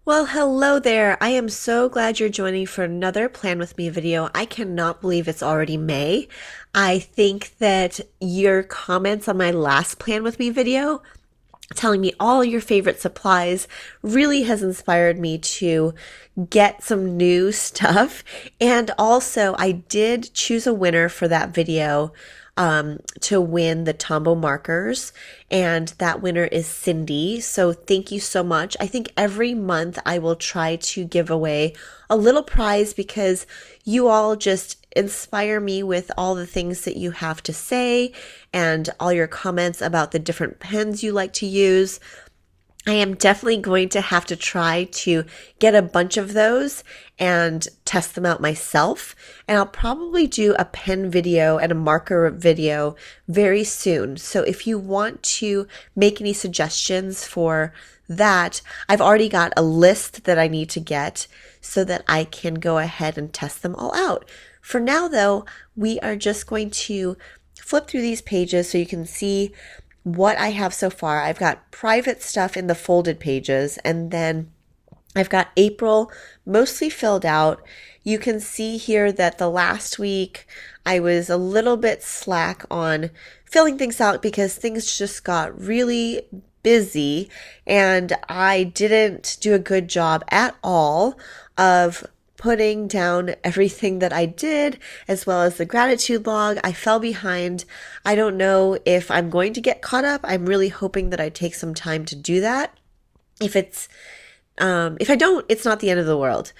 Well, hello there. I am so glad you're joining for another Plan With Me video. I cannot believe it's already May. I think that your comments on my last Plan With Me video, telling me all your favorite supplies, really has inspired me to get some new stuff. And also, I did choose a winner for that video to win the Tombow markers, and that winner is Cindy. So thank you so much. I think every month I will try to give away a little prize because you all just inspire me with all the things that you have to say and all your comments about the different pens you like to use. I am definitely going to have to try to get a bunch of those and test them out myself. And I'll probably do a pen video and a marker video very soon. So if you want to make any suggestions for that, I've already got a list that I need to get so that I can go ahead and test them all out. For now, though, we are just going to flip through these pages so you can see what I have so far. I've got private stuff in the folded pages, and then I've got April mostly filled out. You can see here that the last week I was a little bit slack on filling things out because things just got really busy and I didn't do a good job at all of putting down everything that I did, as well as the gratitude log. I fell behind. I don't know if I'm going to get caught up. I'm really hoping that I take some time to do that. If I don't, it's not the end of the world.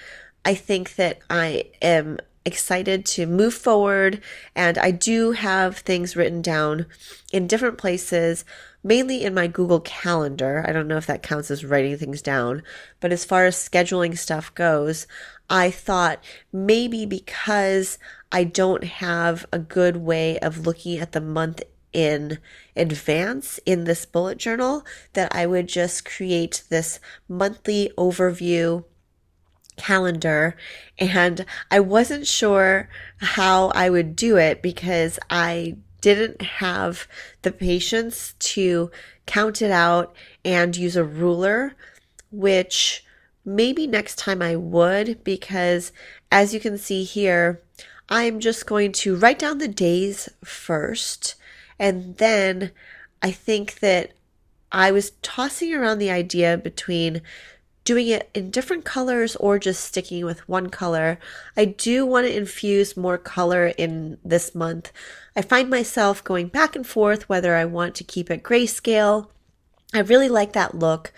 I think that I am excited to move forward, and I do have things written down in different places, mainly in my Google Calendar. I don't know if that counts as writing things down, but as far as scheduling stuff goes, I thought maybe because I don't have a good way of looking at the month in advance in this bullet journal, that I would just create this monthly overview calendar. And I wasn't sure how I would do it because I didn't have the patience to count it out and use a ruler, which maybe next time I would, because as you can see here, I'm just going to write down the days first. And then I think that I was tossing around the idea between doing it in different colors or just sticking with one color. I do want to infuse more color in this month. I find myself going back and forth whether I want to keep it grayscale. I really like that look,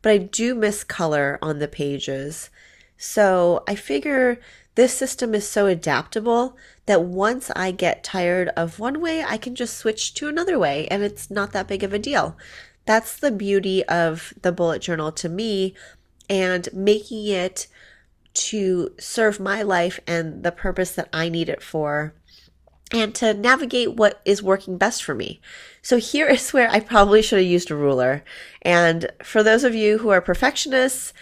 but I do miss color on the pages. So I figure this system is so adaptable that once I get tired of one way, I can just switch to another way, and it's not that big of a deal. That's the beauty of the bullet journal to me, and making it to serve my life and the purpose that I need it for, and to navigate what is working best for me. So here is where I probably should have used a ruler. And for those of you who are perfectionists,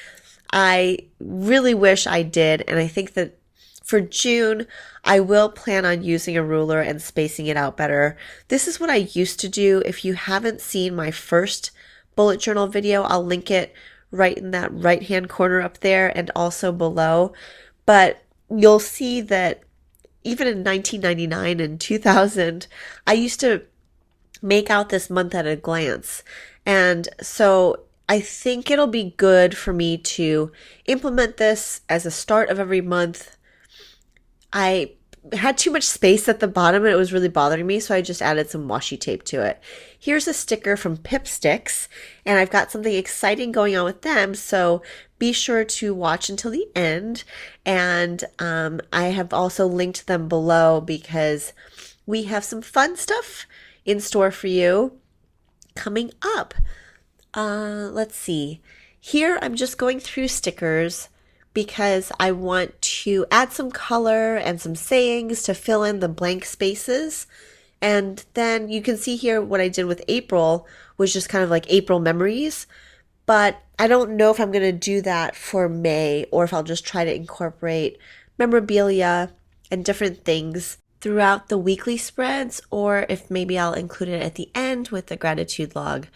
I really wish I did. And I think that for June, I will plan on using a ruler and spacing it out better. This is what I used to do. If you haven't seen my first bullet journal video, I'll link it right in that right-hand corner up there and also below. But you'll see that even in 1999 and 2000, I used to make out this month at a glance. And so I think it'll be good for me to implement this as a start of every month. I had too much space at the bottom and it was really bothering me, so I just added some washi tape to it. Here's a sticker from Pipsticks, and I've got something exciting going on with them, so be sure to watch until the end. And I have also linked them below because we have some fun stuff in store for you coming up. Let's see. Here I'm just going through stickers because I want to add some color and some sayings to fill in the blank spaces. And then you can see here what I did with April was just kind of like April memories. But I don't know if I'm going to do that for May or if I'll just try to incorporate memorabilia and different things throughout the weekly spreads, or if maybe I'll include it at the end with the gratitude log.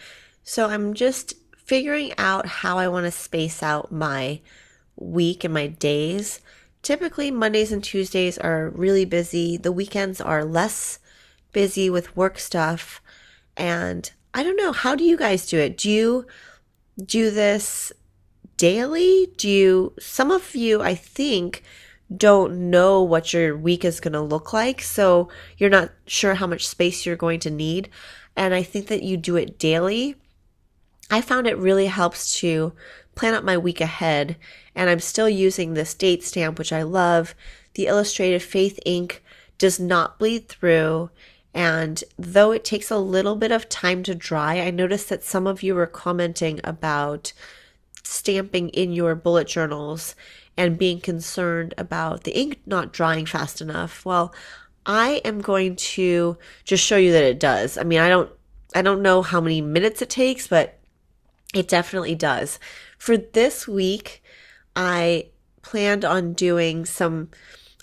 So I'm just figuring out how I want to space out my week and my days. Typically, Mondays and Tuesdays are really busy. The weekends are less busy with work stuff. And I don't know, how do you guys do it? Do you do this daily? Some of you, I think, don't know what your week is going to look like, so you're not sure how much space you're going to need. And I think that you do it daily. I found it really helps to plan out my week ahead, and I'm still using this date stamp, which I love. The Illustrated Faith ink does not bleed through, and though it takes a little bit of time to dry, I noticed that some of you were commenting about stamping in your bullet journals and being concerned about the ink not drying fast enough. Well, I am going to just show you that it does. I mean, I don't know how many minutes it takes, but it definitely does. For this week, I planned on doing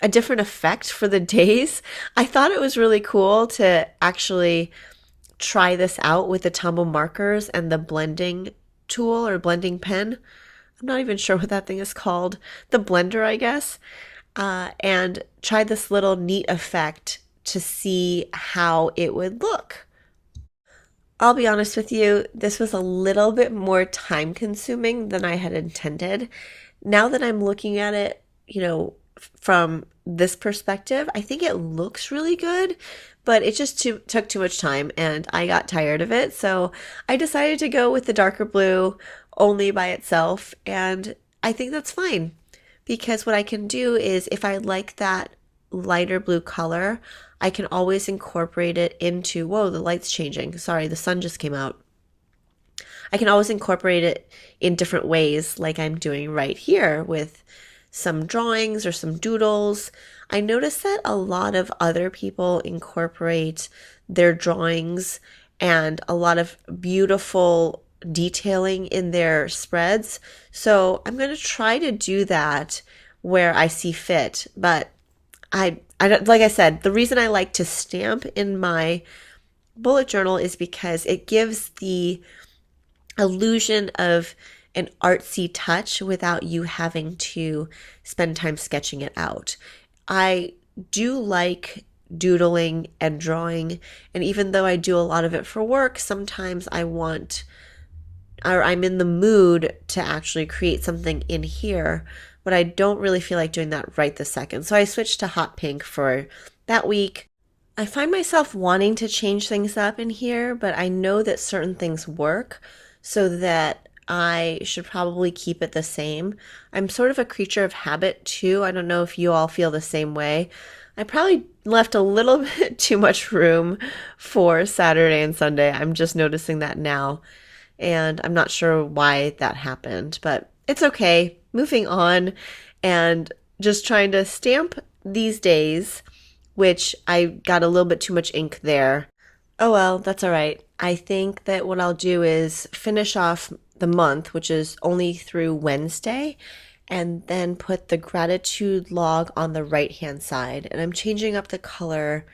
a different effect for the days. I thought it was really cool to actually try this out with the Tombow markers and the blending tool or blending pen. I'm not even sure what that thing is called. The blender, I guess. And try this little neat effect to see how it would look. I'll be honest with you, this was a little bit more time consuming than I had intended. Now that I'm looking at it, from this perspective, I think it looks really good, but it just took too much time and I got tired of it. So I decided to go with the darker blue only by itself. And I think that's fine because what I can do is if I like that lighter blue color, I can always incorporate it into, whoa, the light's changing. Sorry, the sun just came out. I can always incorporate it in different ways like I'm doing right here with some drawings or some doodles. I noticed that a lot of other people incorporate their drawings and a lot of beautiful detailing in their spreads. So I'm going to try to do that where I see fit. But like I said, the reason I like to stamp in my bullet journal is because it gives the illusion of an artsy touch without you having to spend time sketching it out. I do like doodling and drawing, and even though I do a lot of it for work, sometimes I'm in the mood to actually create something in here, but I don't really feel like doing that right this second. So I switched to hot pink for that week. I find myself wanting to change things up in here, but I know that certain things work, so that I should probably keep it the same. I'm sort of a creature of habit too. I don't know if you all feel the same way. I probably left a little bit too much room for Saturday and Sunday. I'm just noticing that now, and I'm not sure why that happened, but it's okay. Moving on and just trying to stamp these days, which I got a little bit too much ink there. Oh well, that's all right. I think that what I'll do is finish off the month, which is only through Wednesday, and then put the gratitude log on the right-hand side. And I'm changing up the color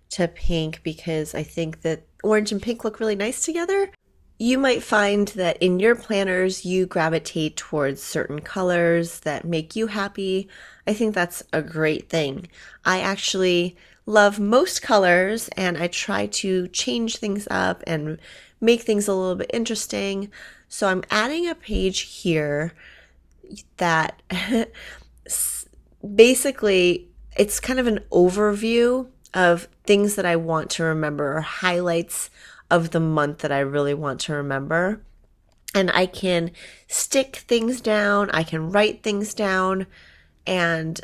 to pink because I think that orange and pink look really nice together. You might find that in your planners, you gravitate towards certain colors that make you happy. I think that's a great thing. I actually love most colors, and I try to change things up and make things a little bit interesting. So I'm adding a page here that basically it's kind of an overview of things that I want to remember, or highlights of the month that I really want to remember. And I can stick things down, I can write things down, and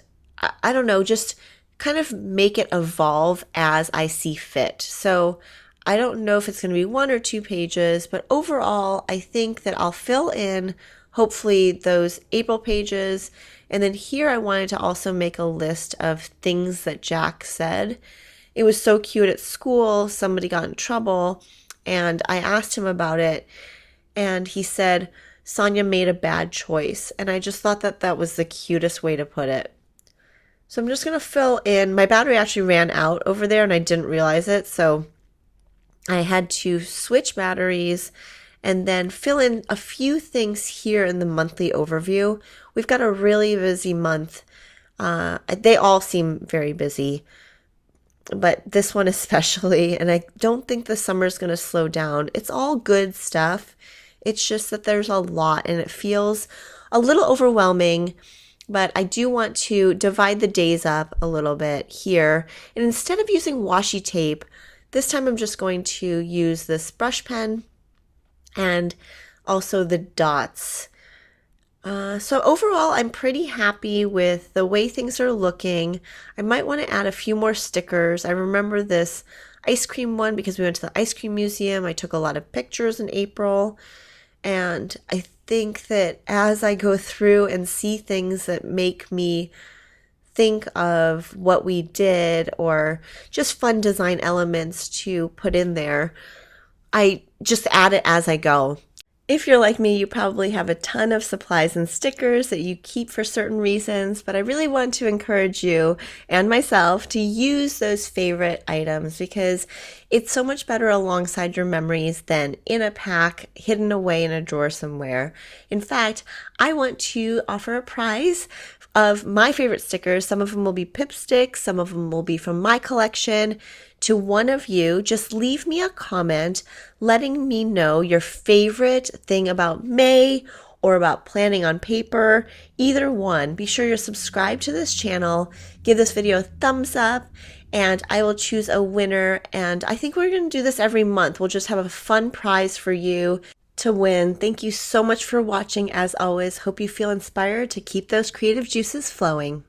I don't know, just kind of make it evolve as I see fit. So I don't know if it's going to be 1 or 2 pages, but overall, I think that I'll fill in hopefully those April pages. And then here I wanted to also make a list of things that Jack said. It was so cute at school. Somebody got in trouble and I asked him about it. And he said, Sonia made a bad choice. And I just thought that that was the cutest way to put it. So I'm just going to fill in. My battery actually ran out over there and I didn't realize it. So I had to switch batteries and then fill in a few things here in the monthly overview. We've got a really busy month. They all seem very busy, but this one especially, and I don't think the summer's going to slow down. It's all good stuff. It's just that there's a lot and it feels a little overwhelming, but I do want to divide the days up a little bit here. And instead of using washi tape, this time I'm just going to use this brush pen and also the dots. So overall, I'm pretty happy with the way things are looking. I might want to add a few more stickers. I remember this ice cream one because we went to the ice cream museum. I took a lot of pictures in April, and I think that as I go through and see things that make me think of what we did or just fun design elements to put in there, I just add it as I go. If you're like me, you probably have a ton of supplies and stickers that you keep for certain reasons, but I really want to encourage you and myself to use those favorite items because it's so much better alongside your memories than in a pack hidden away in a drawer somewhere. In fact, I want to offer a prize of my favorite stickers. Some of them will be Pip sticks, some of them will be from my collection. To one of you, just leave me a comment letting me know your favorite thing about May or about planning on paper, either one. Be sure you're subscribed to this channel, give this video a thumbs up, and I will choose a winner. And I think we're going to do this every month. We'll just have a fun prize for you to win. Thank you so much for watching as always. Hope you feel inspired to keep those creative juices flowing.